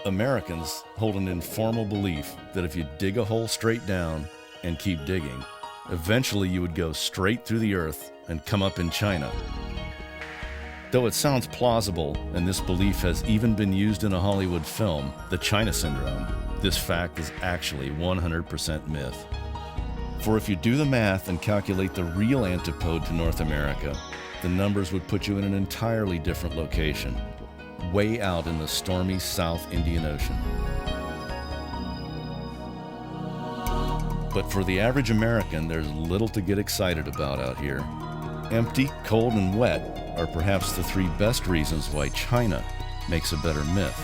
Americans hold an informal belief that if you dig a hole straight down and keep digging, eventually you would go straight through the earth and come up in China. Though it sounds plausible, and this belief has even been used in a Hollywood film, The China Syndrome, this fact is actually 100% myth. For if you do the math and calculate the real antipode to North America, the numbers would put you in an entirely different location, way out in the stormy South Indian Ocean. But for the average American, there's little to get excited about out here. Empty, cold, and wet are perhaps the three best reasons why China makes a better myth.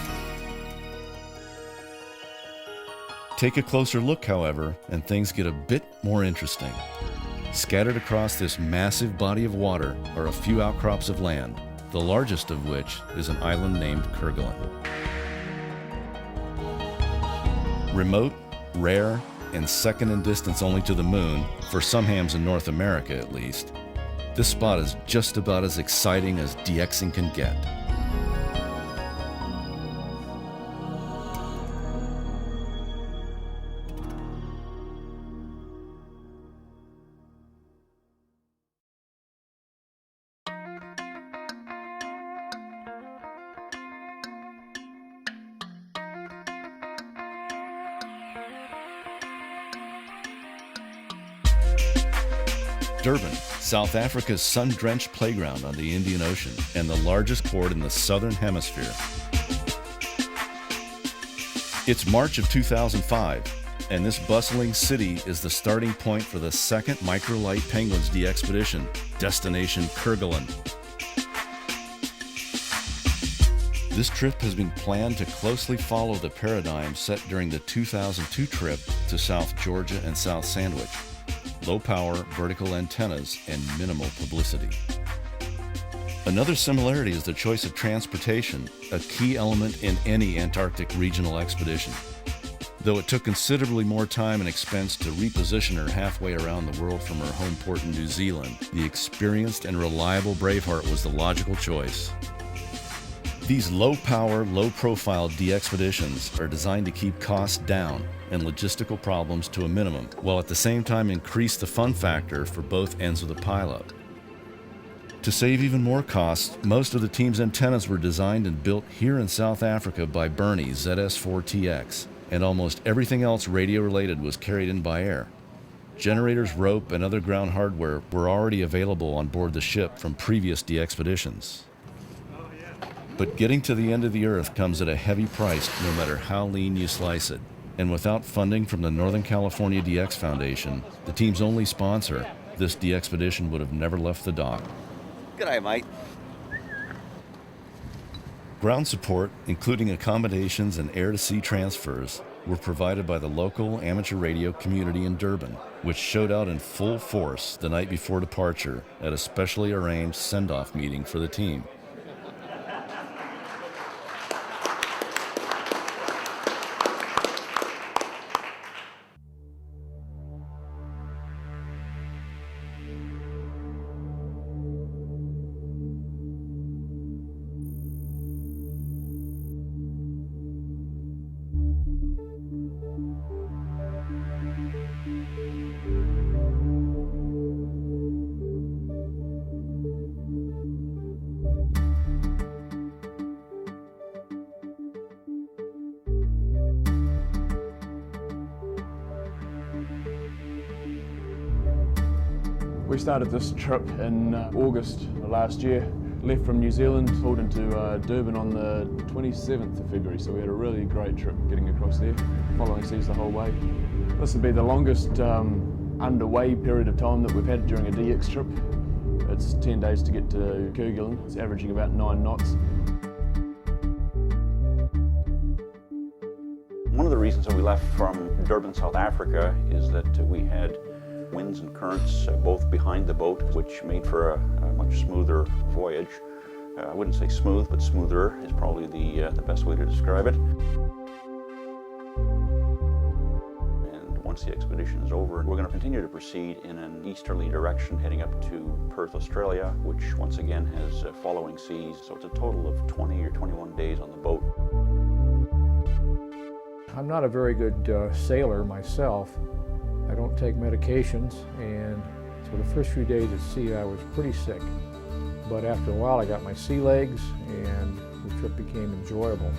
Take a closer look, however, and things get a bit more interesting. Scattered across this massive body of water are a few outcrops of land, the largest of which is an island named Kerguelen. Remote, rare, and second in distance only to the moon, for some hams in North America at least, this spot is just about as exciting as DXing can get. Durban, South Africa's sun-drenched playground on the Indian Ocean and the largest port in the Southern Hemisphere. It's March of 2005, and this bustling city is the starting point for the second Microlight Penguins DXpedition, Destination Kerguelen. This trip has been planned to closely follow the paradigm set during the 2002 trip to South Georgia and South Sandwich. Low power, vertical antennas, and minimal publicity. Another similarity is the choice of transportation, a key element in any Antarctic regional expedition. Though it took considerably more time and expense to reposition her halfway around the world from her home port in New Zealand, the experienced and reliable Braveheart was the logical choice. These low-power, low-profile DXpeditions are designed to keep costs down and logistical problems to a minimum, while at the same time increase the fun factor for both ends of the pileup. To save even more costs, most of the team's antennas were designed and built here in South Africa by Bernie ZS4TX, and almost everything else radio-related was carried in by air. Generators, rope, and other ground hardware were already available on board the ship from previous DXpeditions. But getting to the end of the Earth comes at a heavy price no matter how lean you slice it. And without funding from the Northern California DX Foundation, the team's only sponsor, this DXpedition would have never left the dock. G'day, mate. Ground support, including accommodations and air-to-sea transfers, were provided by the local amateur radio community in Durban, which showed out in full force the night before departure at a specially arranged send-off meeting for the team. We started this trip in August last year, left from New Zealand, pulled into Durban on the 27th of February, so we had a really great trip getting across there, following seas the whole way. This will be the longest underway period of time that we've had during a DX trip. It's 10 days to get to Kerguelen. It's averaging about 9 knots. One of the reasons that we left from Durban, South Africa is that we had winds and currents both behind the boat, which made for a much smoother voyage. I wouldn't say smooth, but smoother is probably the best way to describe it. And once the expedition is over, we're going to continue to proceed in an easterly direction, heading up to Perth, Australia, which once again has following seas. So it's a total of 20 or 21 days on the boat. I'm not a very good sailor myself. I don't take medications, and so the first few days at sea I was pretty sick. But after a while I got my sea legs and the trip became enjoyable.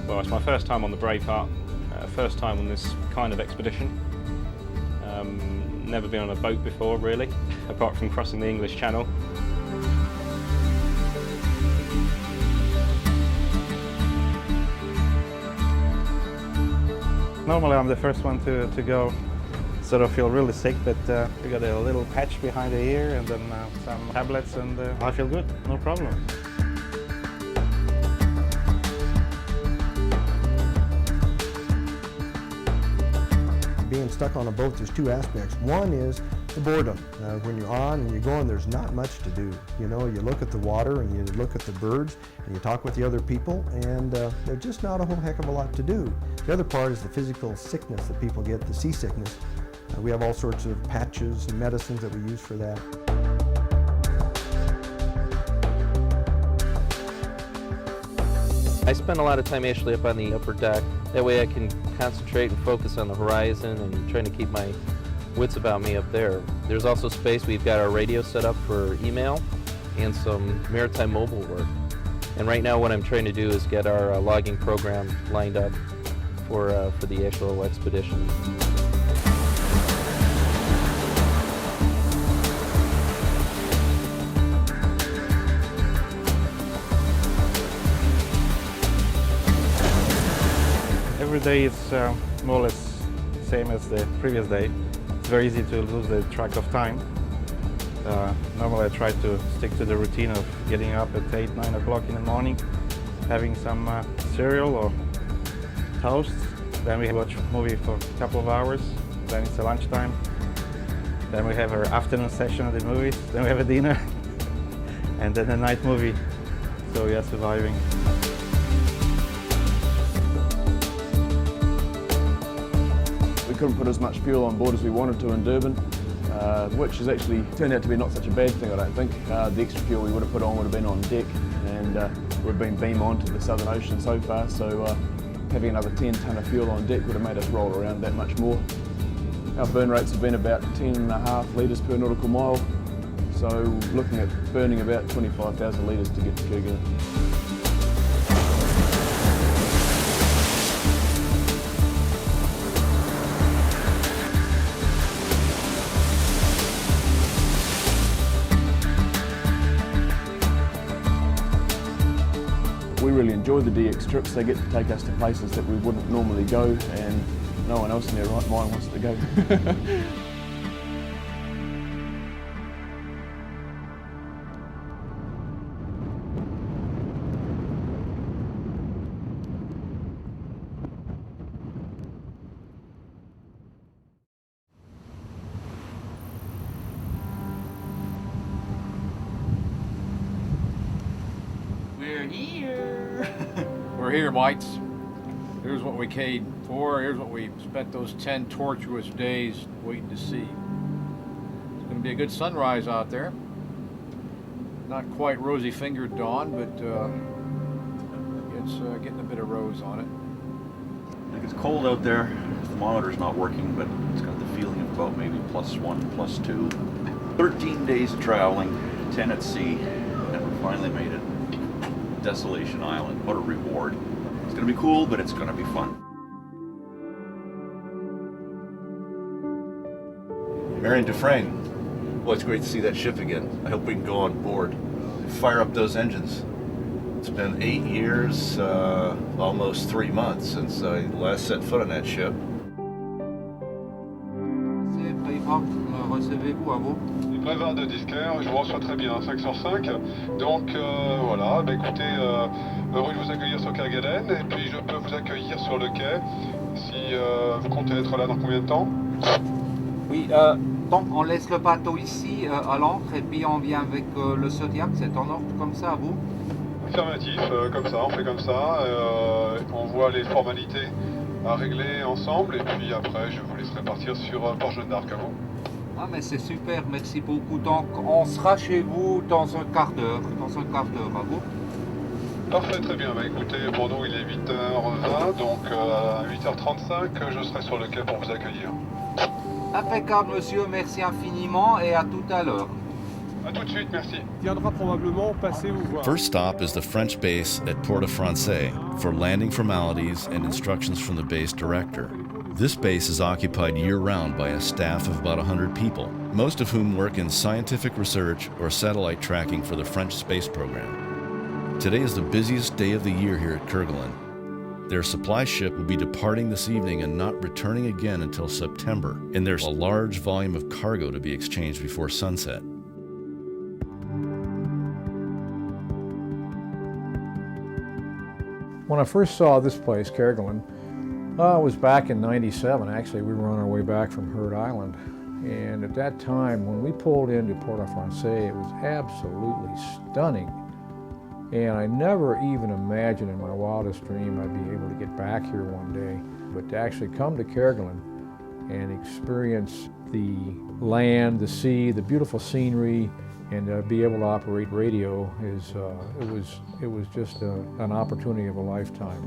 Well, it's my first time on the Braveheart, first time on this kind of expedition. Never been on a boat before, really, apart from crossing the English Channel. Normally I'm the first one to go, sort of feel really sick, but we got a little patch behind the ear and then some tablets and I feel good, no problem. Being stuck on a boat, there's two aspects. One is the boredom. When you're on and you're going, there's not much to do. You know, you look at the water and you look at the birds and you talk with the other people, and there's just not a whole heck of a lot to do. The other part is the physical sickness that people get, the seasickness. We have all sorts of patches and medicines that we use for that. I spend a lot of time actually up on the upper deck. That way I can concentrate and focus on the horizon and trying to keep my wits about me up there. There's also space. We've got our radio set up for email and some maritime mobile work. And right now what I'm trying to do is get our logging program lined up for the actual expedition. Every day is more or less the same as the previous day. It's very easy to lose the track of time. Normally I try to stick to the routine of getting up at 8, 9 o'clock in the morning, having some cereal or toast. Then we watch a movie for a couple of hours. Then it's lunchtime. Then we have our afternoon session at the movies. Then we have a dinner. And then a night movie. So we are surviving. We couldn't put as much fuel on board as we wanted to in Durban, which has actually turned out to be not such a bad thing, I don't think. The extra fuel we would have put on would have been on deck, and we've been beam on to the Southern Ocean so far, so having another 10 tonne of fuel on deck would have made us roll around that much more. Our burn rates have been about 10.5 litres per nautical mile, so looking at burning about 25,000 litres to get to Kerguelen. We really enjoy the DX trips. They get to take us to places that we wouldn't normally go, and no one else in their right mind wants to go. We're here! We're here, mates. Here's what we came for. Here's what we spent those 10 tortuous days waiting to see. It's going to be a good sunrise out there. Not quite rosy-fingered dawn, but it's getting a bit of rose on it. Like, it's cold out there. The thermometer's not working, but it's got the feeling of about maybe +1, +2. 13 days of traveling, 10 at sea, and we finally made it. Desolation Island. What a reward. It's going to be cool, but it's going to be fun. Marion Dufresne. Well, it's great to see that ship again. I hope we can go on board and fire up those engines. It's been 8 years, almost 3 months since I last set foot on that ship. Recevez-vous à vous? Du Braveheart de Disquaire, je vous reçois très bien, 5 sur 5. Donc voilà, bah, écoutez, heureux de vous accueillir sur Kerguelen, et puis je peux vous accueillir sur le quai si vous comptez être là dans combien de temps? Oui, donc on laisse le bateau ici à l'ancre et puis on vient avec le Zodiac, c'est en ordre comme ça à vous? Affirmatif, comme ça, on fait comme ça, on voit les formalités à régler ensemble et puis après je vous laisserai partir sur Port Jeanne d'Arc à vous. Ah mais c'est super, merci beaucoup. Donc on sera chez vous dans un quart d'heure, à vous. Parfait, très bien. Bah, écoutez, pour nous il est 8h20, donc à 8h35, je serai sur le quai pour vous accueillir. Impeccable monsieur, merci infiniment et à tout à l'heure. A tout de suite, merci. Viendra probablement passer vous voir. First stop is the French base at Port-au-Français for landing formalities and instructions from the base director. This base is occupied year-round by a staff of about 100 people, most of whom work in scientific research or satellite tracking for the French space program. Today is the busiest day of the year here at Kerguelen. Their supply ship will be departing this evening and not returning again until September, and there's a large volume of cargo to be exchanged before sunset. When I first saw this place, Kerguelen, it was back in '97. Actually, we were on our way back from Heard Island. And at that time, when we pulled into Port-au-Français, it was absolutely stunning. And I never even imagined in my wildest dream I'd be able to get back here one day. But to actually come to Kerguelen and experience the land, the sea, the beautiful scenery, and be able to operate radio it was just an opportunity of a lifetime.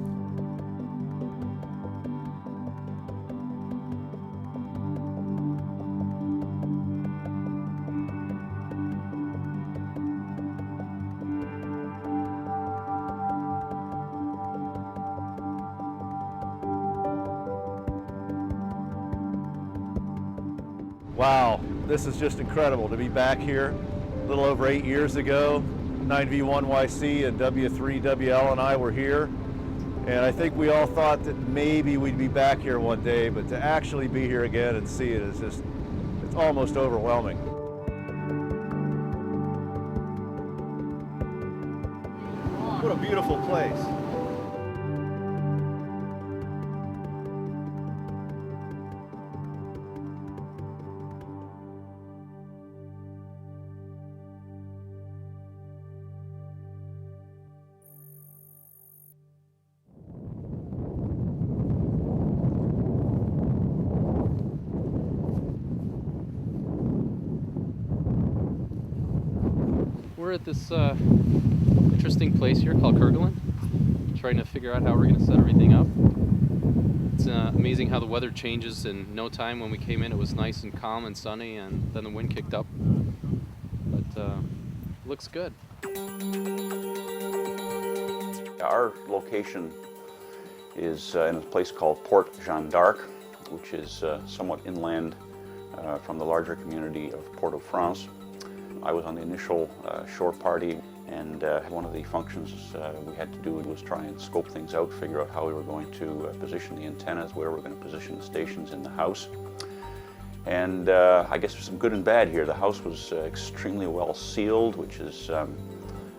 Wow, this is just incredible to be back here. A little over 8 years ago, 9V1YC and W3WL and I were here, and I think we all thought that maybe we'd be back here one day, but to actually be here again and see it is just, it's almost overwhelming. What a beautiful place. We're at this interesting place here called Kerguelen, trying to figure out how we're going to set everything up. It's amazing how the weather changes in no time. When we came in, it was nice and calm and sunny, and then the wind kicked up. But looks good. Our location is in a place called Port Jeanne d'Arc, which is somewhat inland from the larger community of Port-au-France. I was on the initial shore party, and one of the functions we had to do was try and scope things out, figure out how we were going to position the antennas, where we're going to position the stations in the house. And I guess there's some good and bad here. The house was extremely well sealed, which is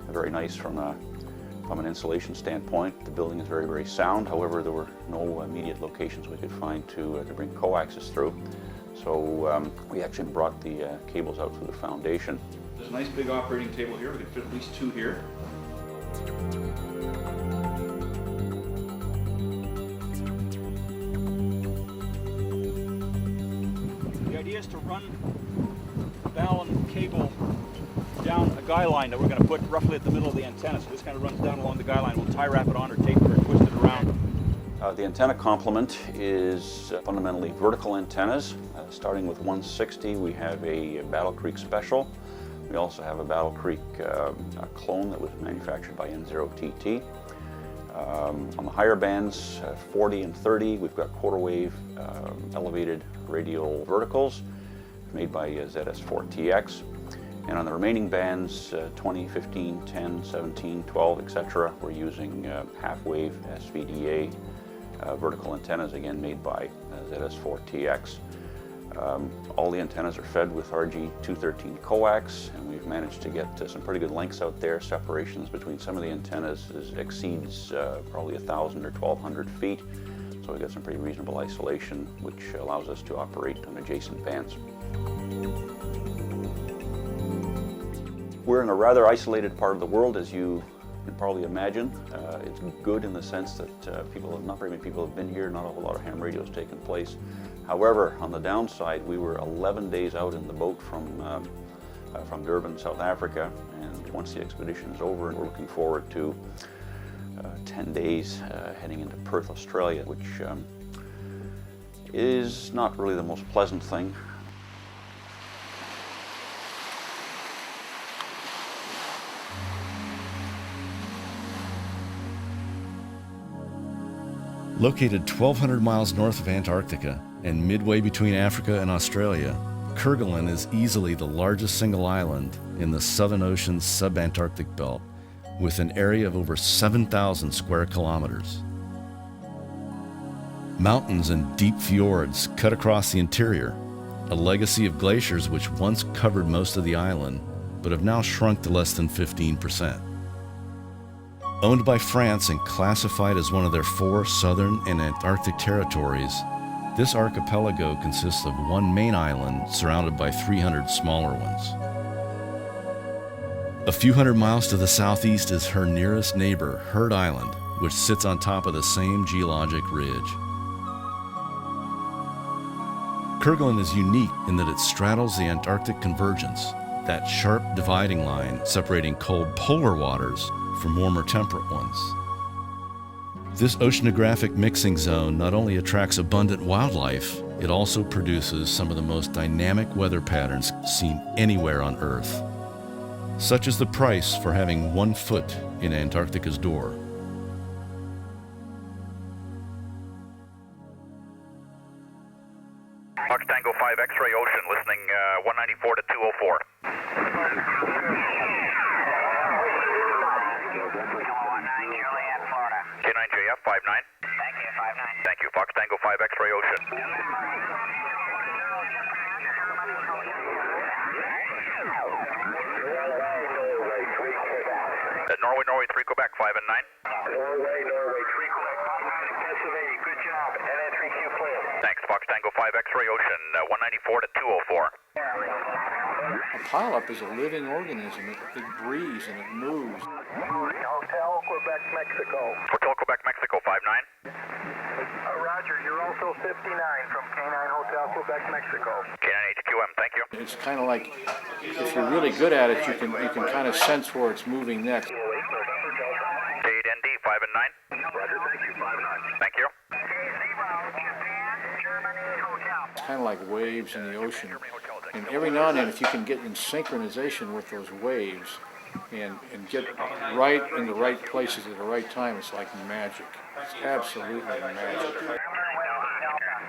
very nice from an insulation standpoint. The building is very, very sound. However, there were no immediate locations we could find to bring coaxes through. So we actually brought the cables out through the foundation. There's a nice big operating table here. We can fit at least two here. The idea is to run the balun cable down a guy line that we're going to put roughly at the middle of the antenna. So this kind of runs down along the guy line. We'll tie wrap it on or tape it or twist it around. The antenna complement is fundamentally vertical antennas. Starting with 160, we have a Battle Creek Special. We also have a Battle Creek clone that was manufactured by N0TT. On the higher bands, 40 and 30, we've got quarter wave elevated radial verticals made by ZS4TX. And on the remaining bands, 20, 15, 10, 17, 12, etc., we're using half wave SVDA vertical antennas, again made by ZS4TX. All the antennas are fed with RG213 coax, and we've managed to get some pretty good lengths out there. Separations between some of the antennas exceeds probably 1,000 or 1,200 feet. So we've got some pretty reasonable isolation, which allows us to operate on adjacent bands. We're in a rather isolated part of the world, as you can probably imagine. It's good in the sense that not very many people have been here, not a whole lot of ham radio has taken place. However, on the downside, we were 11 days out in the boat from Durban, South Africa, and once the expedition is over, we're looking forward to 10 days heading into Perth, Australia, which is not really the most pleasant thing. Located 1,200 miles north of Antarctica and midway between Africa and Australia, Kerguelen is easily the largest single island in the Southern Ocean's subantarctic belt, with an area of over 7,000 square kilometers. Mountains and deep fjords cut across the interior, a legacy of glaciers which once covered most of the island, but have now shrunk to less than 15%. Owned by France and classified as one of their 4 southern and Antarctic territories, this archipelago consists of one main island surrounded by 300 smaller ones. A few hundred miles to the southeast is her nearest neighbor, Heard Island, which sits on top of the same geologic ridge. Kerguelen is unique in that it straddles the Antarctic convergence, that sharp dividing line separating cold polar waters from warmer temperate ones. This oceanographic mixing zone not only attracts abundant wildlife, it also produces some of the most dynamic weather patterns seen anywhere on Earth. Such is the price for having 1 foot in Antarctica's door. Fox Tango 5 X-ray Ocean, listening 194 to 204. K9JF 59. Thank you, 59. Thank you, Fox Tango 5 X-ray Ocean. Norway 3 Quebec 5 and 9. Norway 3 Quebec 5 Pennsylvania, good job. NN3Q clear. Thanks, Fox Tango 5 X-ray Ocean, 194 to 204. A pileup is a living organism. It breathes and it moves. Hotel Quebec, Mexico. Hotel Quebec, Mexico 59. Roger, you're also 59 from K9 Hotel Quebec, Mexico. K9 HQM, thank you. It's kind of like, if you're really good at it, you can kind of sense where it's moving next. K8ND 5 and 9. Roger, thank you, 59. Thank you. It's kind of like waves in the ocean. And every now and then, if you can get in synchronization with those waves and get right in the right places at the right time, it's like magic. It's absolutely magic.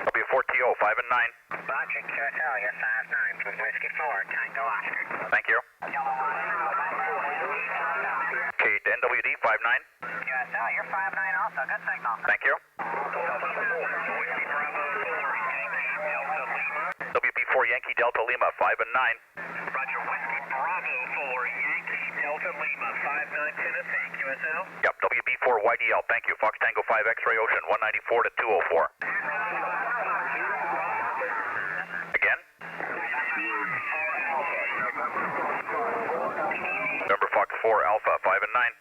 W4TO 5 and 9. Roger, Hotel, you're 59 from Whiskey 4, Tango Oscar. Thank you. K8NWD 59. USL, you're 59 also, good signal. Thank you. WB4 Yankee Delta Lima 5 and 9. Roger, Whiskey Bravo 4 Yankee Delta Lima 59 Tennessee, QSL. Yep, WB4 YDL, thank you. Fox Tango 5 X-ray Ocean 194 to 204. Again. Number Fox 4 Alpha 5 and 9.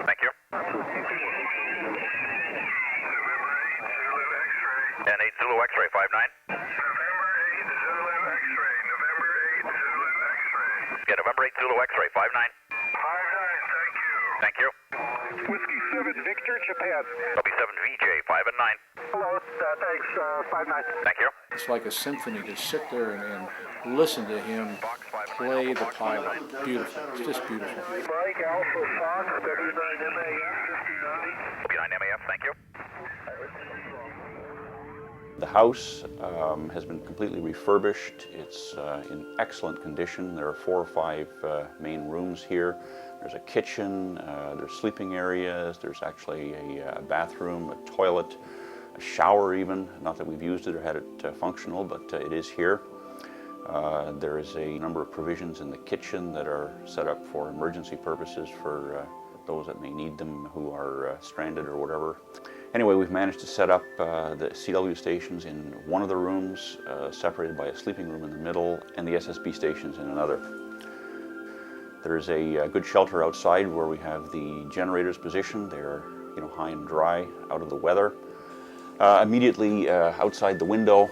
Thank you. And 8 Zulu X-ray 59. Yeah, November 8 Zulu X-ray 59. 59, thank you. Thank you. Whiskey 7 Victor, Japan. W7VJ 5 and 9. Hello, thanks, 59. Thank you. It's like a symphony to sit there and listen to him play the pilot. Beautiful. It's just beautiful. Mike Alpha Fox, 39 MAF, 59. 59 MAF, thank you. The house has been completely refurbished. It's in excellent condition. There are 4 or 5 main rooms here. There's a kitchen, there's sleeping areas, there's actually a bathroom, a toilet, a shower even. Not that we've used it or had it functional, but it is here. There is a number of provisions in the kitchen that are set up for emergency purposes for those that may need them who are stranded or whatever. Anyway, we've managed to set up the CW stations in one of the rooms, separated by a sleeping room in the middle, and the SSB stations in another. There's a good shelter outside where we have the generators positioned. They're high and dry, out of the weather. Immediately outside the window,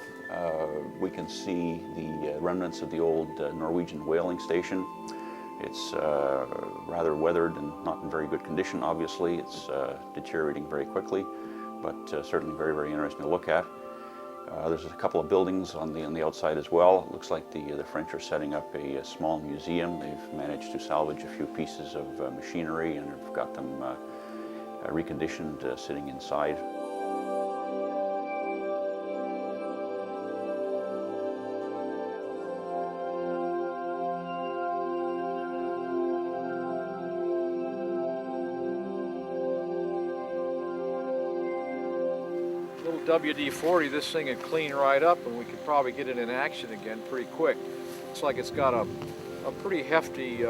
we can see the remnants of the old Norwegian whaling station. It's rather weathered and not in very good condition, obviously. It's deteriorating very quickly, but certainly very, very interesting to look at. There's a couple of buildings on the outside as well. It looks like the French are setting up a small museum. They've managed to salvage a few pieces of machinery and have got them reconditioned sitting inside. WD-40, this thing would clean right up and we could probably get it in action again pretty quick. Looks like it's got a pretty hefty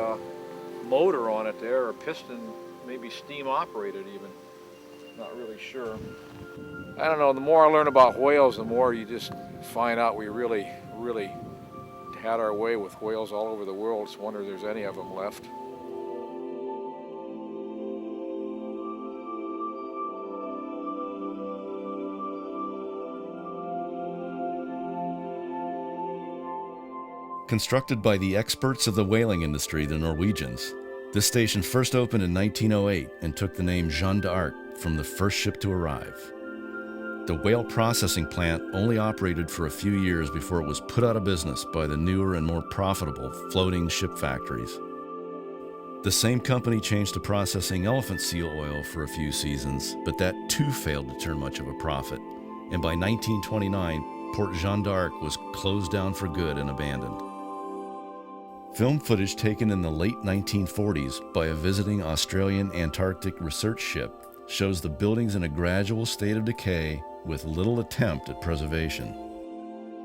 motor on it there, or piston, maybe steam operated even. Not really sure. I don't know, the more I learn about whales, the more you just find out we really, really had our way with whales all over the world. It's a wonder if there's any of them left. Constructed by the experts of the whaling industry, the Norwegians, this station first opened in 1908 and took the name Jeanne d'Arc from the first ship to arrive. The whale processing plant only operated for a few years before it was put out of business by the newer and more profitable floating ship factories. The same company changed to processing elephant seal oil for a few seasons, but that too failed to turn much of a profit, and by 1929, Port Jeanne d'Arc was closed down for good and abandoned. Film footage taken in the late 1940s by a visiting Australian Antarctic research ship shows the buildings in a gradual state of decay with little attempt at preservation.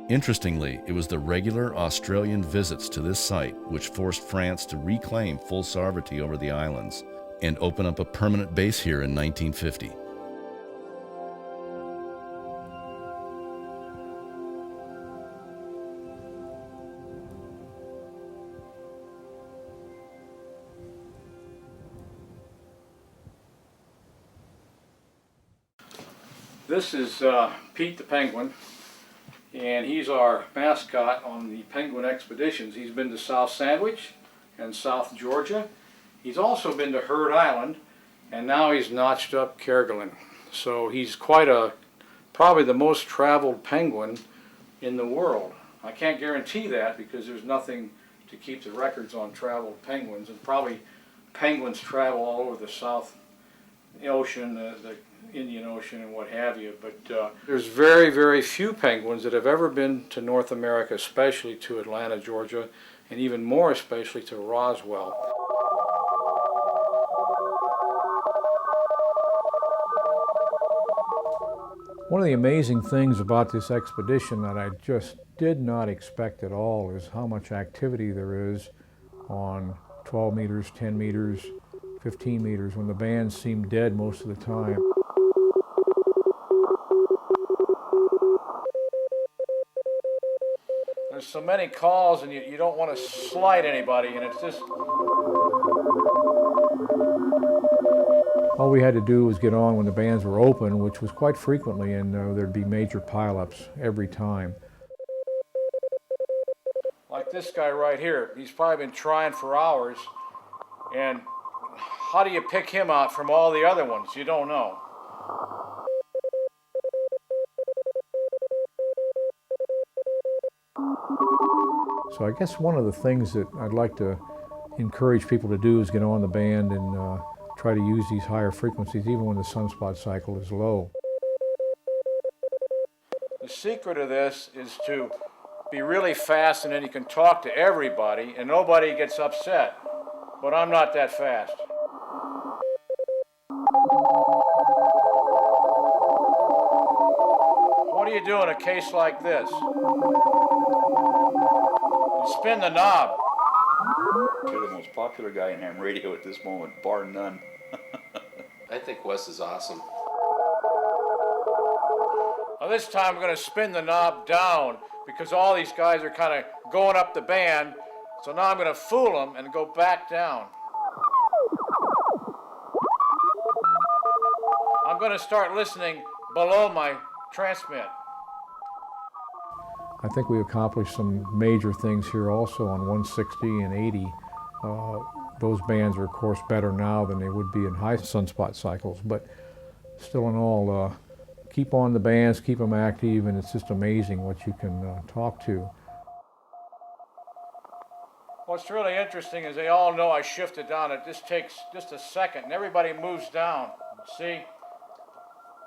Interestingly, it was the regular Australian visits to this site which forced France to reclaim full sovereignty over the islands and open up a permanent base here in 1950. This is Pete the Penguin, and he's our mascot on the Penguin expeditions. He's been to South Sandwich and South Georgia. He's also been to Heard Island, and now he's notched up Kerguelen. So he's probably the most traveled penguin in the world. I can't guarantee that because there's nothing to keep the records on traveled penguins, and probably penguins travel all over the South Ocean, the Indian Ocean and what have you, but there's very, very few penguins that have ever been to North America, especially to Atlanta, Georgia, and even more especially to Roswell. One of the amazing things about this expedition that I just did not expect at all is how much activity there is on 12 meters, 10 meters, 15 meters, when the bands seem dead most of the time. There's so many calls and you don't want to slight anybody, and it's just... All we had to do was get on when the bands were open, which was quite frequently, and there'd be major pileups every time. Like this guy right here, he's probably been trying for hours, and how do you pick him out from all the other ones? You don't know. So I guess one of the things that I'd like to encourage people to do is get on the band and try to use these higher frequencies even when the sunspot cycle is low. The secret of this is to be really fast, and then you can talk to everybody and nobody gets upset. But I'm not that fast. What do you do in a case like this? You spin the knob. You're the most popular guy in ham radio at this moment, bar none. I think Wes is awesome. Well, this time we're going to spin the knob down because all these guys are kind of going up the band So now I'm going to fool them and go back down. I'm going to start listening below my transmit. I think we accomplished some major things here also on 160 and 80. Those bands are of course better now than they would be in high sunspot cycles, but still in all, keep on the bands, keep them active, and it's just amazing what you can talk to. What's really interesting is they all know I shifted down. It just takes just a second and everybody moves down. See?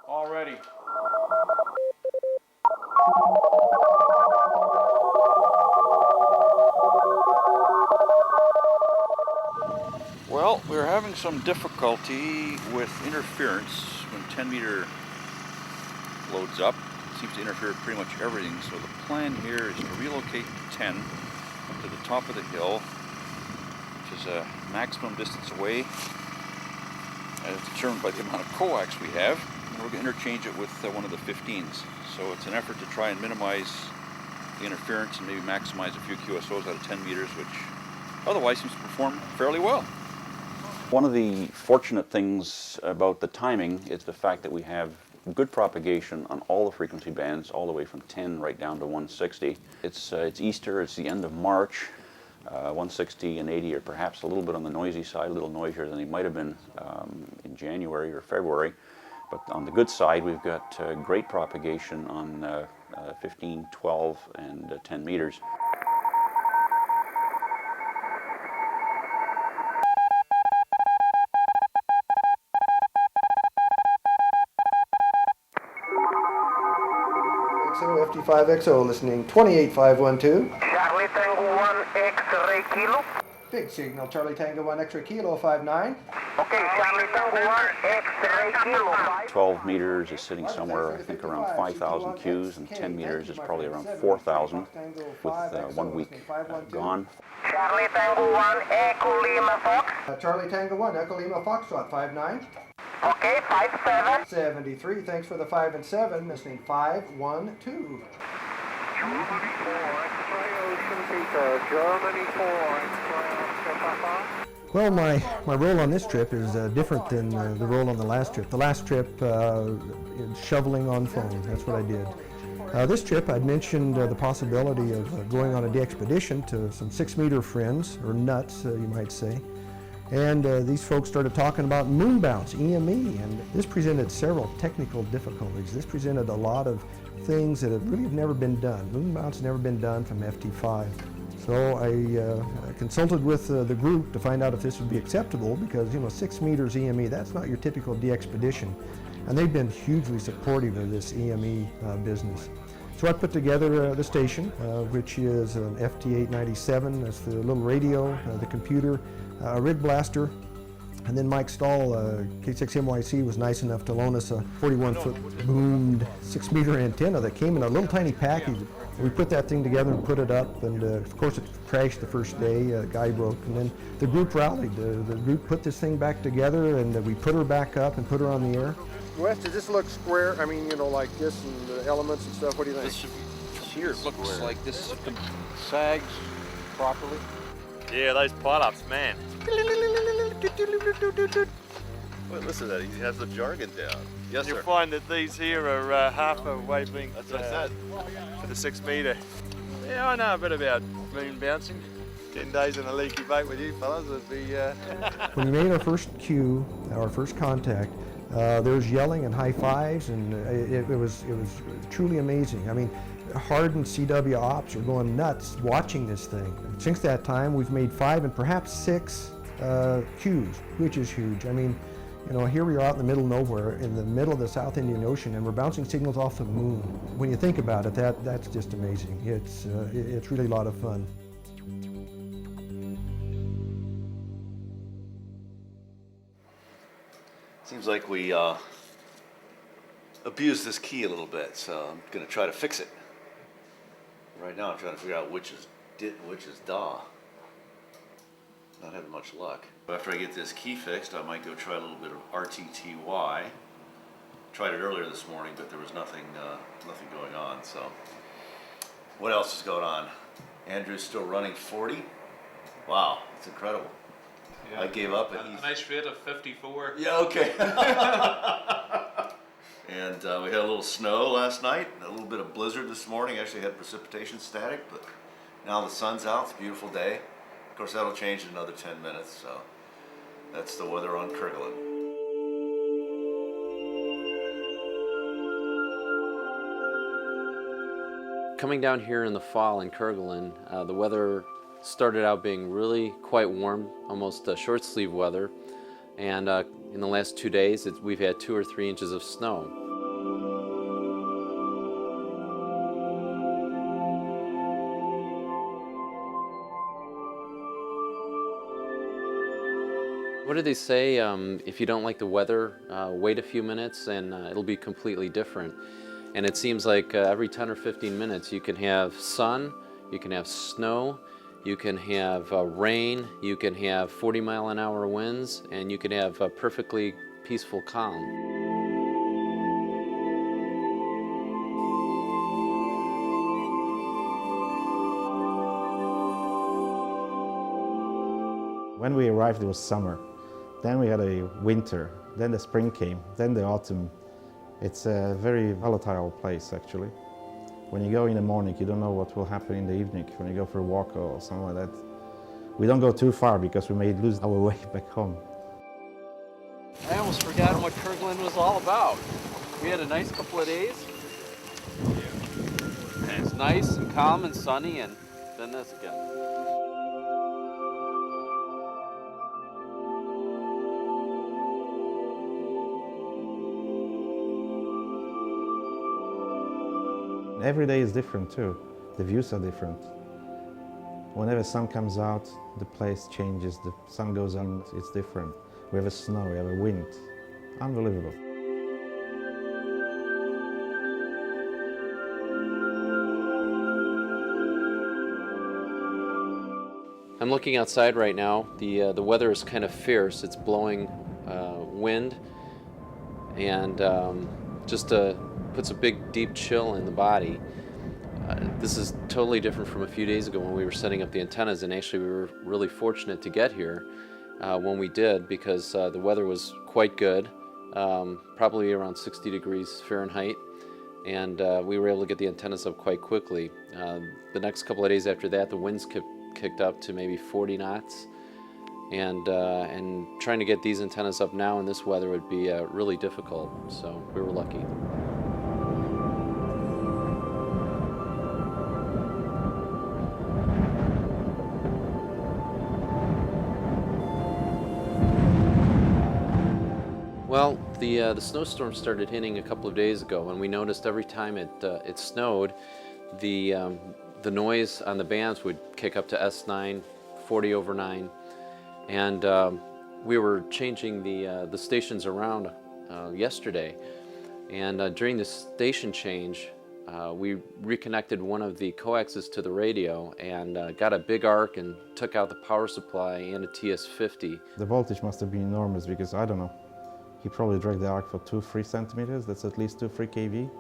Already. Well, we're having some difficulty with interference when 10 meter loads up. It seems to interfere with pretty much everything. So the plan here is to relocate the 10 up to the top of the hill, which is a maximum distance away, as determined by the amount of coax we have. And we're going to interchange it with one of the 15s. So it's an effort to try and minimize the interference and maybe maximize a few QSOs out of 10 meters, which otherwise seems to perform fairly well. One of the fortunate things about the timing is the fact that we have good propagation on all the frequency bands, all the way from 10 right down to 160. It's Easter, it's the end of March. 160 and 80 are perhaps a little bit on the noisy side, a little noisier than they might have been in January or February. But on the good side, we've got great propagation on 15, 12, and 10 meters. FT5XO listening 28512. Charlie Tango 1 X-ray Kilo. Big signal, Charlie Tango 1 X-ray Kilo 59. Okay, Charlie Tango 1 X-ray Kilo. 12 meters is sitting somewhere, I think, around 5,000 Qs, and 10 meters is probably around 4,000, with 1 week gone. Charlie Tango 1 Echo Lima Fox. Charlie Tango 1 Echo Lima Foxtrot 59. Okay, 57. 73, thanks for the 5 and 7, listening 512. Germany 4 X-ray Ocean Peter, Germany 4 X-ray Papa. Well, my role on this trip is different than the role on the last trip. The last trip, shoveling on foam, that's what I did. This trip, I'd mentioned the possibility of going on a DXpedition to some 6 meter friends, or nuts, you might say. And these folks started talking about moon bounce, EME, and this presented several technical difficulties. This presented a lot of things that have really never been done. Moon bounce has never been done from FT5. So I consulted with the group to find out if this would be acceptable, because 6 meters EME, that's not your typical DXpedition. And they've been hugely supportive of this EME business. So I put together the station, which is an FT897, that's the little radio, the computer, a rig blaster, and then Mike Stahl, K6MYC, was nice enough to loan us a 41-foot boomed 6 meter antenna that came in a little tiny package. We put that thing together and put it up, and of course it crashed the first day, a guy broke, and then the group rallied. The group put this thing back together, and we put her back up and put her on the air. Wes, does this look square? I mean, like this and the elements and stuff, what do you think? Here looks like this sags properly. Yeah, those pile-ups, man. Well, listen to that, he has the jargon down. Yes, You'll find that these here are half a wavelength for the 6 meter. Yeah, I know a bit about moon bouncing. 10 days in a leaky boat with you fellas would be... When we made our first cue, our first contact, there was yelling and high fives, and it was truly amazing. I mean, hardened CW ops are going nuts watching this thing. Since that time, we've made 5 and perhaps 6 cues, which is huge. I mean, here we are out in the middle of nowhere, in the middle of the South Indian Ocean, and we're bouncing signals off the moon. When you think about it, that's just amazing. It's really a lot of fun. Seems like we abused this key a little bit, so I'm going to try to fix it. Right now I'm trying to figure out which is dit and which is da. Not having much luck. After I get this key fixed, I might go try a little bit of RTTY. Tried it earlier this morning, but there was nothing going on. So, what else is going on? Andrew's still running 40. Wow, it's incredible. Yeah. I gave up at a nice rate of 54. Yeah, okay. And we had a little snow last night, a little bit of blizzard this morning. Actually had precipitation static, but now the sun's out. It's a beautiful day. Of course, that'll change in another 10 minutes. So that's the weather on Kerguelen. Coming down here in the fall in Kerguelen, the weather started out being really quite warm, almost short sleeve weather, and in the last 2 days we've had 2 or 3 inches of snow. What do they say? If you don't like the weather, wait a few minutes and it'll be completely different. And it seems like every 10 or 15 minutes you can have sun, you can have snow, you can have rain, you can have 40-mile-an-hour winds, and you can have a perfectly peaceful calm. When we arrived, it was summer. Then we had a winter. Then the spring came. Then the autumn. It's a very volatile place, actually. When you go in the morning, you don't know what will happen in the evening when you go for a walk or something like that. We don't go too far because we may lose our way back home. I almost forgot what Kerguelen was all about. We had a nice couple of days. And it's nice and calm and sunny, and then this again. Every day is different too. The views are different. Whenever the sun comes out, the place changes. The sun goes on, it's different. We have a snow, we have a wind. Unbelievable. I'm looking outside right now. The weather is kind of fierce. It's blowing wind, and just puts a big, deep chill in the body. This is totally different from a few days ago when we were setting up the antennas, and actually we were really fortunate to get here when we did, because the weather was quite good, probably around 60 degrees Fahrenheit, and we were able to get the antennas up quite quickly. The next couple of days after that, the winds kicked up to maybe 40 knots, and trying to get these antennas up now in this weather would be really difficult, so we were lucky. Well, the snowstorm started hitting a couple of days ago, and we noticed every time it snowed, the noise on the bands would kick up to S9, 40 over 9, and we were changing the stations around yesterday, and during the station change, we reconnected one of the coaxes to the radio and got a big arc and took out the power supply and a TS50. The voltage must have been enormous because, I don't know, he probably dragged the arc for 2-3 centimeters. That's at least 2-3 kV.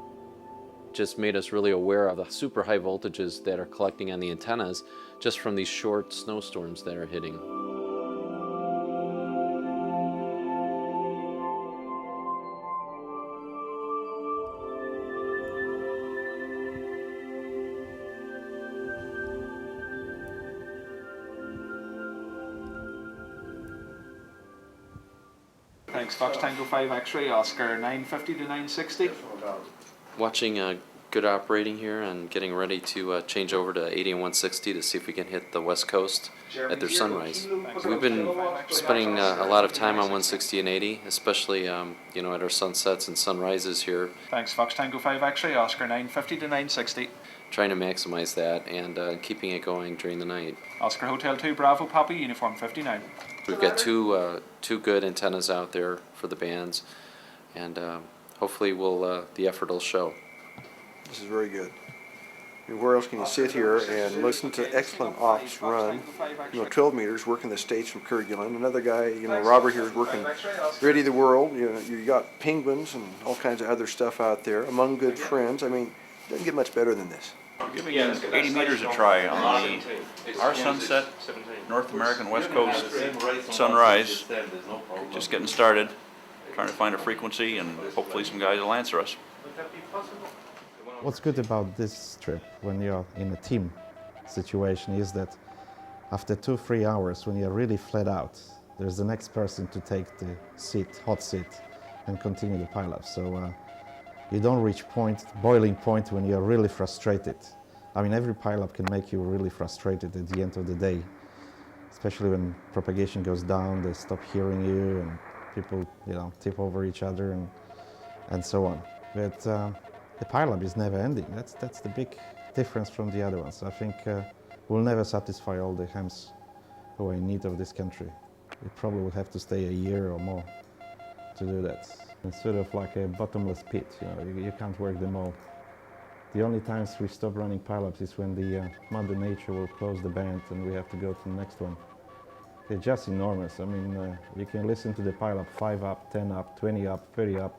Just made us really aware of the super high voltages that are collecting on the antennas just from these short snowstorms that are hitting. Thanks, Fox Tango 5XO, Oscar 950 to 960. Watching good operating here and getting ready to change over to 80 and 160 to see if we can hit the west coast at their sunrise. We've been spending a lot of time on 160 and 80, especially you know, at our sunsets and sunrises here. Thanks, Fox Tango 5XO, Oscar 950 to 960. Trying to maximize that and keeping it going during the night. Oscar Hotel 2 Bravo Papa, Uniform 59. We've got two good antennas out there for the bands, and hopefully the effort will show. This is very good. I mean, where else can you sit here and listen to excellent ops run? 12 meters working the States from Kerguelen. Another guy, Robert here is working Ready the World. You got penguins and all kinds of other stuff out there among good friends. I mean, it doesn't get much better than this. Giving 80 meters a try on our sunset, North American West Coast sunrise. Just getting started, trying to find a frequency, and hopefully some guys will answer us. What's good about this trip when you're in a team situation is that after 2-3 hours, when you're really flat out, there's the next person to take the seat, hot seat, and continue the pileup. So you don't reach boiling point when you're really frustrated. I mean, every pileup can make you really frustrated at the end of the day, especially when propagation goes down, they stop hearing you, and people, tip over each other and so on. But the pileup is never ending. That's the big difference from the other ones. I think we'll never satisfy all the hams who are in need of this country. We probably would have to stay a year or more to do that. It's sort of like a bottomless pit, you can't work them all. The only times we stop running pileups is when the Mother Nature will close the band and we have to go to the next one. They're just enormous. I mean, you can listen to the pileup 5 up, 10 up, 20 up, 30 up.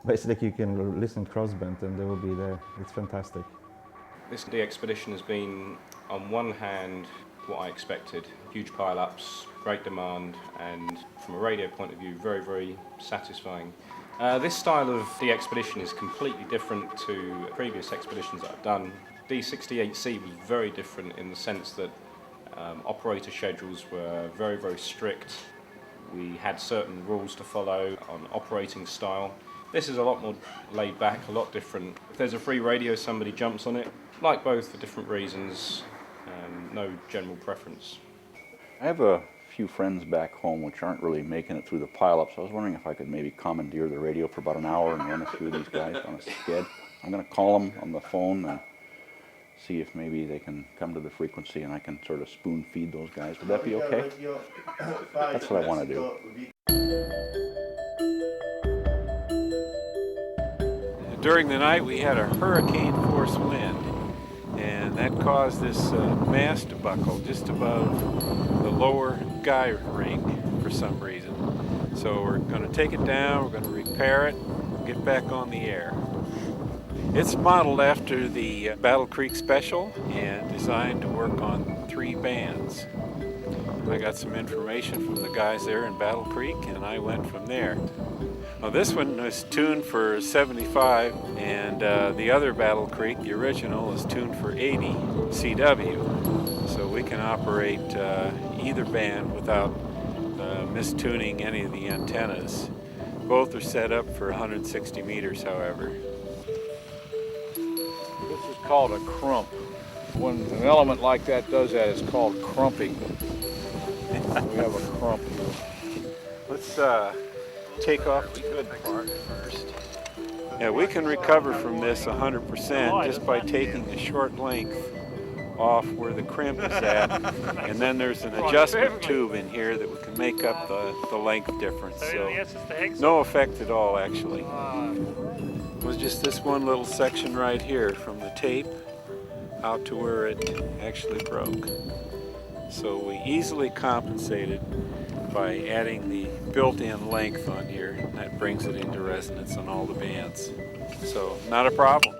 Basically, you can listen crossband and they will be there. It's fantastic. This DXpedition has been, on one hand, what I expected. Huge pileups, great demand, and from a radio point of view, very, very satisfying. This style of DXpedition is completely different to previous expeditions that I've done. D68C was very different in the sense that operator schedules were very, very strict. We had certain rules to follow on operating style. This is a lot more laid back, a lot different. If there's a free radio, somebody jumps on it. Like both for different reasons, no general preference. I have a few friends back home which aren't really making it through the pileups. I was wondering if I could maybe commandeer the radio for about an hour and run a few of these guys on a sked. I'm going to call them on the phone and see if maybe they can come to the frequency and I can sort of spoon feed those guys. Would that be okay? That's what I want to do. During the night we had a hurricane force wind, and that caused this mast to buckle just above the lower guy ring for some reason. So we're going to take it down, we're going to repair it, get back on the air. It's modeled after the Battle Creek Special and designed to work on 3 bands. I got some information from the guys there in Battle Creek and I went from there. Well, this one was tuned for 75 and the other Battle Creek, the original, is tuned for 80 CW. So we can operate either band without mistuning any of the antennas. Both are set up for 160 meters, however. This is called a crump. When an element like that does that, it's called crumping. We have a crump here. Let's take off the good part first. Yeah, we can recover from this 100% just by taking a short length off where the crimp is at, and then there's an adjustment tube in here that we can make up the length difference. So no effect at all, actually. It was just this one little section right here from the tape out to where it actually broke. So we easily compensated by adding the built-in length on here, and that brings it into resonance on all the bands. So not a problem.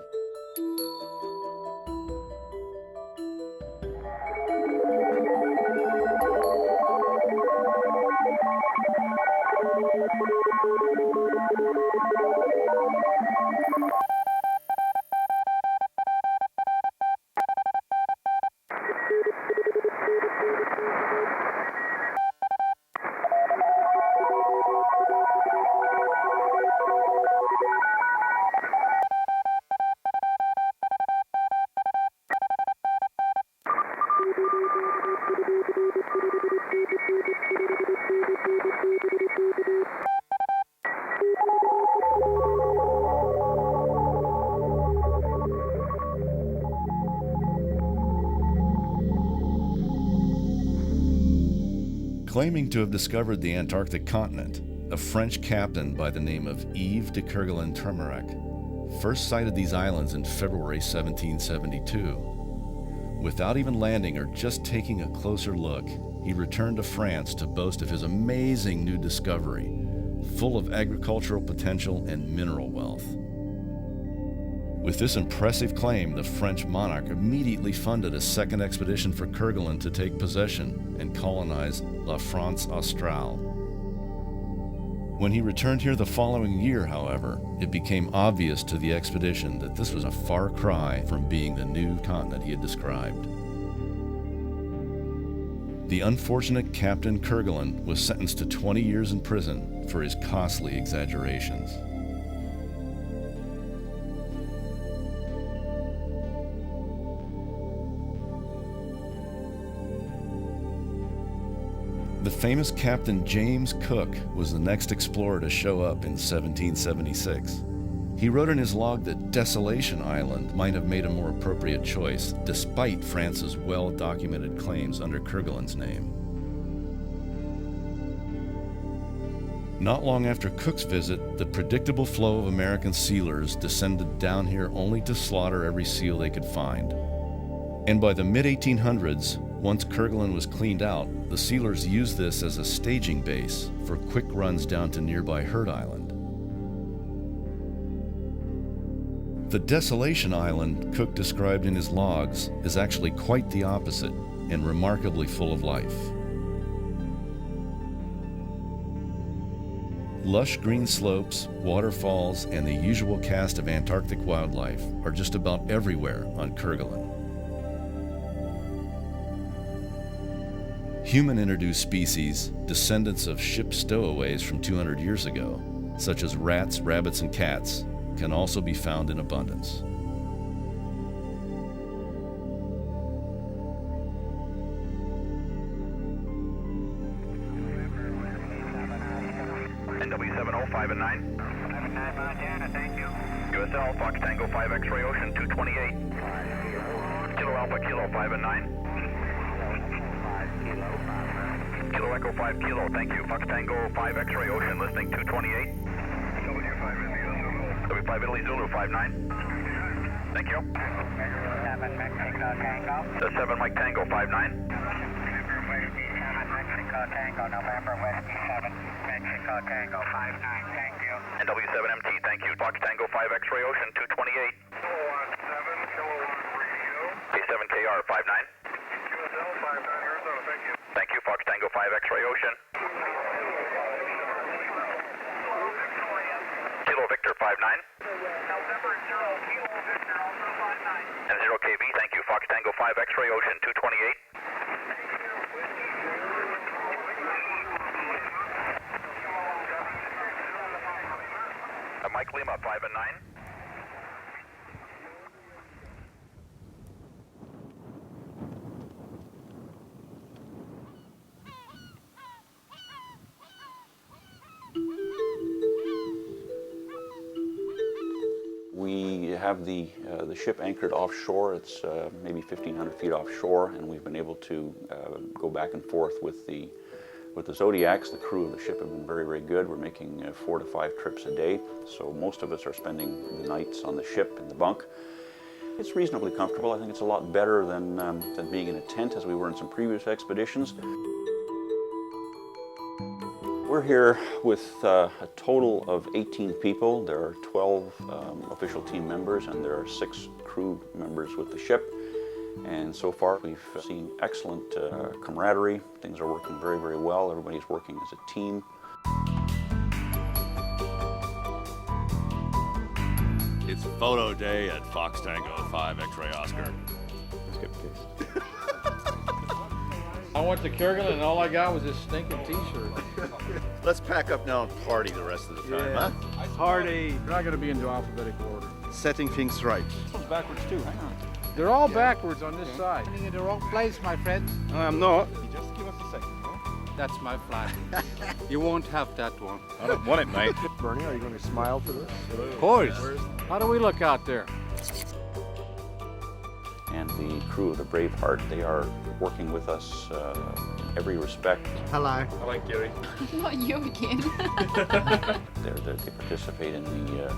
Claiming to have discovered the Antarctic continent, a French captain by the name of Yves de Kerguelen first sighted these islands in February 1772. Without even landing or just taking a closer look, he returned to France to boast of his amazing new discovery, full of agricultural potential and mineral wealth. With this impressive claim, the French monarch immediately funded a second expedition for Kerguelen to take possession and colonize La France Australe. When he returned here the following year, however, it became obvious to the expedition that this was a far cry from being the new continent he had described. The unfortunate Captain Kerguelen was sentenced to 20 years in prison for his costly exaggerations. The famous Captain James Cook was the next explorer to show up in 1776. He wrote in his log that Desolation Island might have made a more appropriate choice, despite France's well-documented claims under Kerguelen's name. Not long after Cook's visit, the predictable flow of American sealers descended down here only to slaughter every seal they could find. And by the mid-1800s, once Kerguelen was cleaned out, the sealers used this as a staging base for quick runs down to nearby Heard Island. The Desolation Island Cook described in his logs is actually quite the opposite and remarkably full of life. Lush green slopes, waterfalls, and the usual cast of Antarctic wildlife are just about everywhere on Kerguelen. Human-introduced species, descendants of ship stowaways from 200 years ago, such as rats, rabbits, and cats, can also be found in abundance. NW70, 5 and 9. Montana, thank you. USL, Fox Tango 5 X-ray Ocean 228. Kilo Alpha Kilo 5 and 9. Kilo Echo 5 Kilo, thank you. Fox Tango 5 X-ray Ocean, listening 228. W5 Italy Zulu 59. Thank you. 7 Mexico Tango. 7 Mike Tango 59. Mexico Tango, November Whiskey 7 Mexico Tango 59. Thank you. NW7MT, thank you. Fox Tango 5 X-ray Ocean 228. K7KR 59. Thank you, Fox Tango 5 X-ray Ocean. Kilo Victor 59. And 0KB, thank you, Fox Tango 5 X-ray Ocean 228. Mike Lima 5 and 9. We have the ship anchored offshore. It's maybe 1,500 feet offshore, and we've been able to go back and forth with the Zodiacs. The crew of the ship have been very, very good. We're making 4 to 5 trips a day, so most of us are spending the nights on the ship in the bunk. It's reasonably comfortable. I think it's a lot better than being in a tent, as we were in some previous expeditions. We're here with a total of 18 people. There are 12 official team members, and there are 6 crew members with the ship. And so far we've seen excellent camaraderie. Things are working very, very well. Everybody's working as a team. It's photo day at Fox Tango 5 X-ray Oscar. Skip case. I went to Kerguelen and all I got was this stinking t-shirt. Let's pack up now and party the rest of the time, huh? Party! We're not going to be into alphabetical order. Setting things right. This one's backwards too, hang on. They're all backwards on this side. Standing in the wrong place, my friend. I'm not. Just give us a second. That's my flag. You won't have that one. I don't want it, mate. Bernie, are you going to smile for this? Of course. How do we look out there? And the crew of the Braveheart, they are working with us in every respect. Hello. I like Gary. Not you again. They participate in the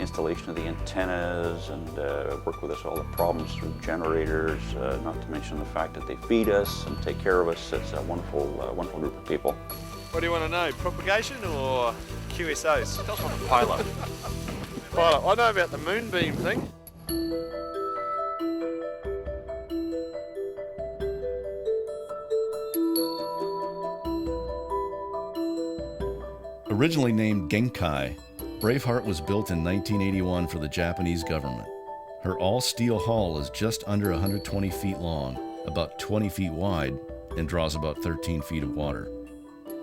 installation of the antennas and work with us all the problems through generators, not to mention the fact that they feed us and take care of us. It's a wonderful, wonderful group of people. What do you want to know? Propagation or QSOs? Tell us about the pilot. pilot. I know about the moonbeam thing. Originally named Genkai, Braveheart was built in 1981 for the Japanese government. Her all-steel hull is just under 120 feet long, about 20 feet wide, and draws about 13 feet of water.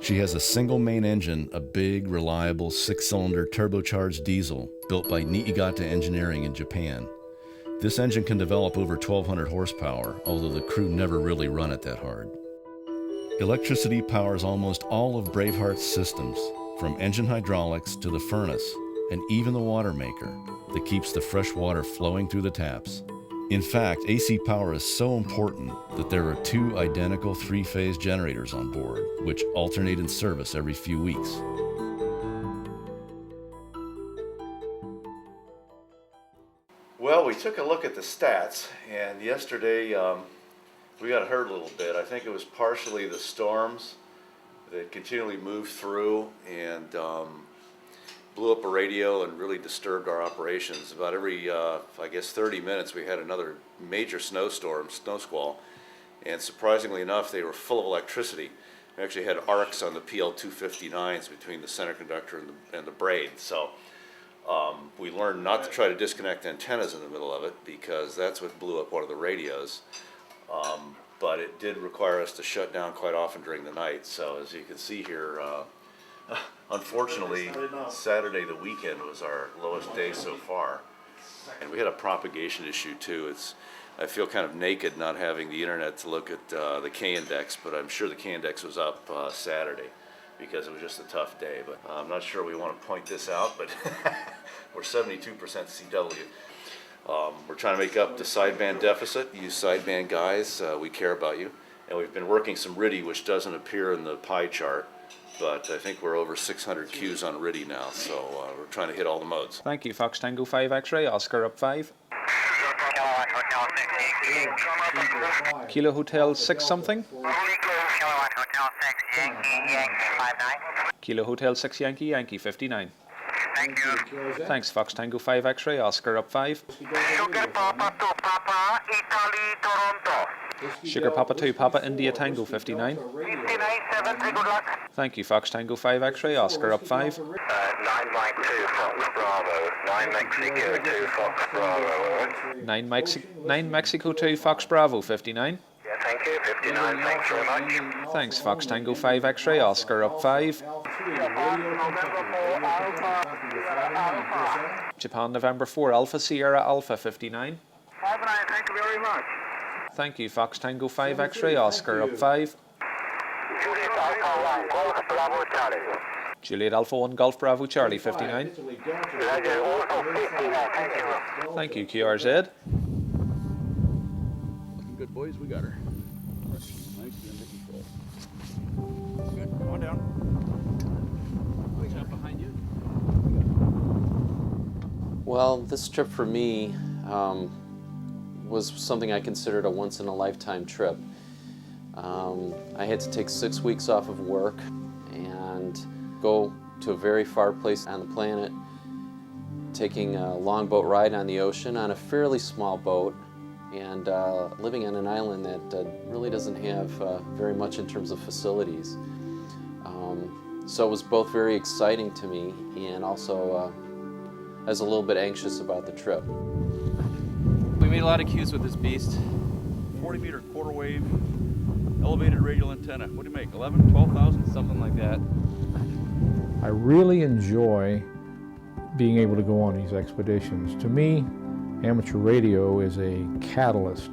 She has a single main engine, a big, reliable 6-cylinder turbocharged diesel built by Niigata Engineering in Japan. This engine can develop over 1,200 horsepower, although the crew never really run it that hard. Electricity powers almost all of Braveheart's systems, from engine hydraulics to the furnace, and even the water maker that keeps the fresh water flowing through the taps. In fact, AC power is so important that there are 2 identical 3-phase generators on board, which alternate in service every few weeks. Well, we took a look at the stats, and yesterday we got hurt a little bit. I think it was partially the storms that continually moved through and blew up a radio and really disturbed our operations. About every, I guess, 30 minutes we had another major snowstorm, snow squall, and surprisingly enough they were full of electricity. We actually had arcs on the PL259s between the center conductor and the braid. So we learned not to try to disconnect antennas in the middle of it because that's what blew up one of the radios. But it did require us to shut down quite often during the night. So as you can see here, unfortunately, Saturday, the weekend, was our lowest day so far. And we had a propagation issue too. I feel kind of naked not having the internet to look at the K-index, but I'm sure the K-index was up Saturday because it was just a tough day. But I'm not sure we want to point this out, but we're 72% CW. We're trying to make up the sideband deficit. You sideband guys, we care about you. And we've been working some RTTY, which doesn't appear in the pie chart, but I think we're over 600 Qs on RTTY now, so we're trying to hit all the modes. Thank you, Fox Tango 5 X-ray, Oscar up 5. Kilo Hotel 6 something. Kilo Hotel 6 Yankee, Yankee 59. Thank you. Thanks, Fox Tango 5 X-ray, Oscar up 5. Sugar Papa 2 Papa, Italy, Toronto. Sugar Papa 2 Papa, India Tango 59. 59-70, good luck. Thank you, Fox Tango 5 X-ray, Oscar up 5. 9 Mike 2 Fox Bravo, 9 Mexico 2 Fox Bravo. 9 Mexico 2 Fox Bravo 59. Yeah, thank you, 59, thanks very much. Thanks, Fox Tango 5 X-ray, Oscar up 5. Japan November 4 Alpha Sierra Alpha 59. 59, thank you very much. Thank you, Fox Tango 5 X-ray, Oscar up 5. Juliet Alpha 1 Golf Bravo Charlie. Juliet Alpha 1 Golf Bravo Charlie 59. Legend also 59, thank you. Thank you, QRZ. Looking good, boys. We got her. Nice and under control. Good. Come on down. We jump behind you. Well, this trip for me was something I considered a once-in-a-lifetime trip. I had to take 6 weeks off of work and go to a very far place on the planet, taking a longboat ride on the ocean on a fairly small boat, and living on an island that really doesn't have very much in terms of facilities. So it was both very exciting to me and also I was a little bit anxious about the trip. We made a lot of Qs with this beast. 40-meter quarter wave, elevated radial antenna. What do you make, 11, 12,000? Something like that. I really enjoy being able to go on these expeditions. To me, amateur radio is a catalyst.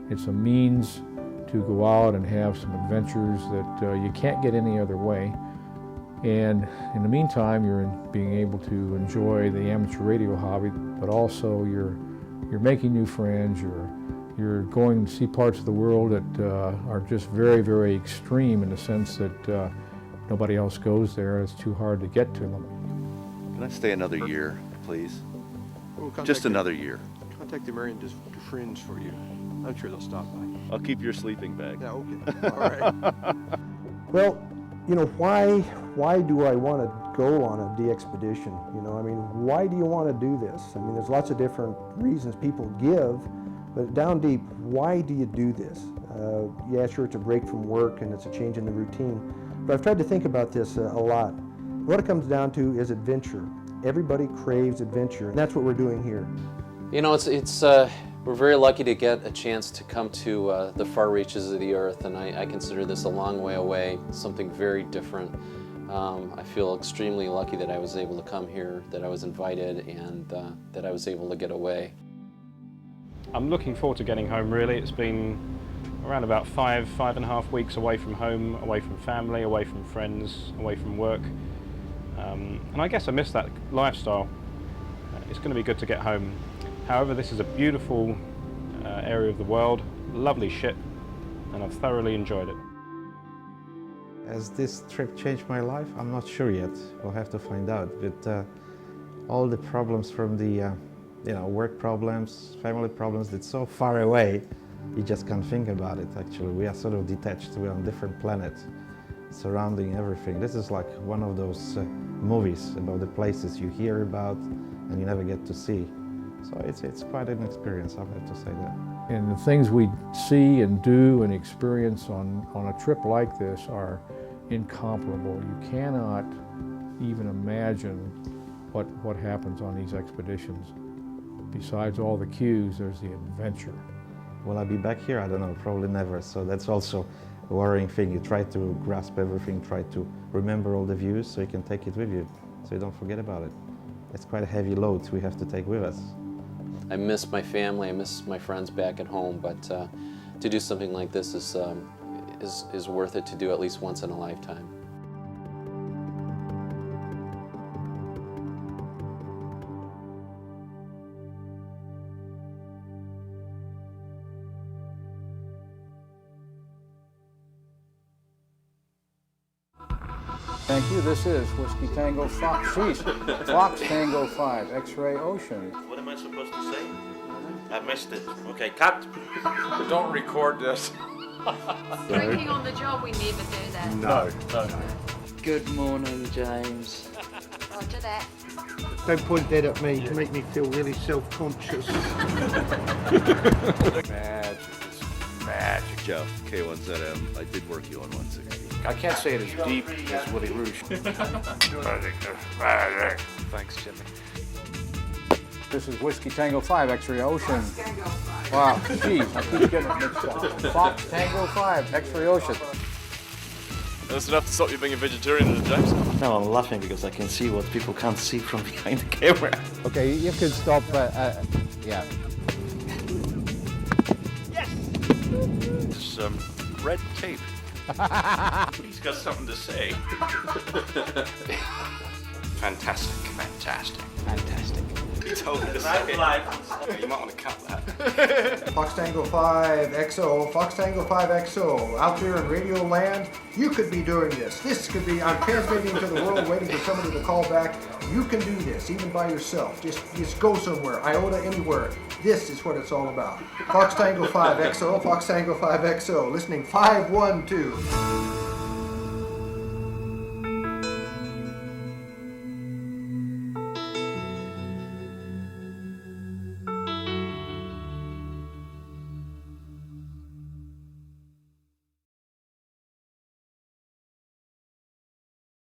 It's a means to go out and have some adventures that you can't get any other way. And in the meantime, you're being able to enjoy the amateur radio hobby, but also you're making new friends, you're going to see parts of the world that are just very, very extreme in the sense that nobody else goes there. It's too hard to get to them. Can I stay another year, please? We'll Just another year. Contact the Marion Friends for you. I'm sure they'll stop by. I'll keep your sleeping bag. Yeah, okay. All right. Well, you know, why do I want to go on a DXpedition? You know, I mean, why do you want to do this? I mean, there's lots of different reasons people give, but down deep, why do you do this? Yeah, sure, it's a break from work and it's a change in the routine, but I've tried to think about this a lot. What it comes down to is adventure. Everybody craves adventure, and that's what we're doing here. You know, we're very lucky to get a chance to come to the far reaches of the earth, and I consider this a long way away, something very different. I feel extremely lucky that I was able to come here, that I was invited, and that I was able to get away. I'm looking forward to getting home, really. It's been around about 5.5 weeks away from home, away from family, away from friends, away from work. And I guess I miss that lifestyle. It's going to be good to get home. However, this is a beautiful area of the world, lovely ship, and I've thoroughly enjoyed it. Has this trip changed my life? I'm not sure yet. We'll have to find out. But all the problems from the work problems, family problems, that's so far away, you just can't think about it, actually. We are sort of detached. We're on a different planet, surrounding everything. This is like one of those movies about the places you hear about and you never get to see. So it's quite an experience, I have to say that. And the things we see and do and experience on a trip like this are incomparable. You cannot even imagine what happens on these expeditions. Besides all the cues, there's the adventure. Will I be back here? I don't know, probably never. So that's also a worrying thing. You try to grasp everything, try to remember all the views so you can take it with you, so you don't forget about it. It's quite a heavy load we have to take with us. I miss my family, I miss my friends back at home, but to do something like this is worth it to do at least once in a lifetime. Thank you. This is Whiskey Tango Fox Tango 5 X-Ray Ocean. What am I supposed to say? I missed it. Okay, cut. Don't record this. Drinking on the job, we never do that. No. Good morning, James. Roger that. Don't point that at me to make me feel really self-conscious. Magic. Magic. Jeff, K1ZM, I did work you on 160. I can't say it as deep as Willie Rouge. Thanks, Jimmy. This is Whiskey Tango 5 X-Ray Ocean. Wow, geez, I keep getting it mixed up. Fox Tango 5 X-Ray Ocean. That's enough to stop you being a vegetarian, James? No, I'm laughing because I can see what people can't see from behind the camera. Okay, you can stop, yeah. It's red tape. He's got something to say. Fantastic. He told me to say it. You might want to cut that. Fox Tango 5XO, Fox Tango 5XO, out there in radio land, you could be doing this. This could be, I'm transmitting to the world, waiting for somebody to call back. You can do this, even by yourself. Just go somewhere, iota, anywhere. This is what it's all about. Fox Tango 5XO, Fox Tango 5XO, listening 512.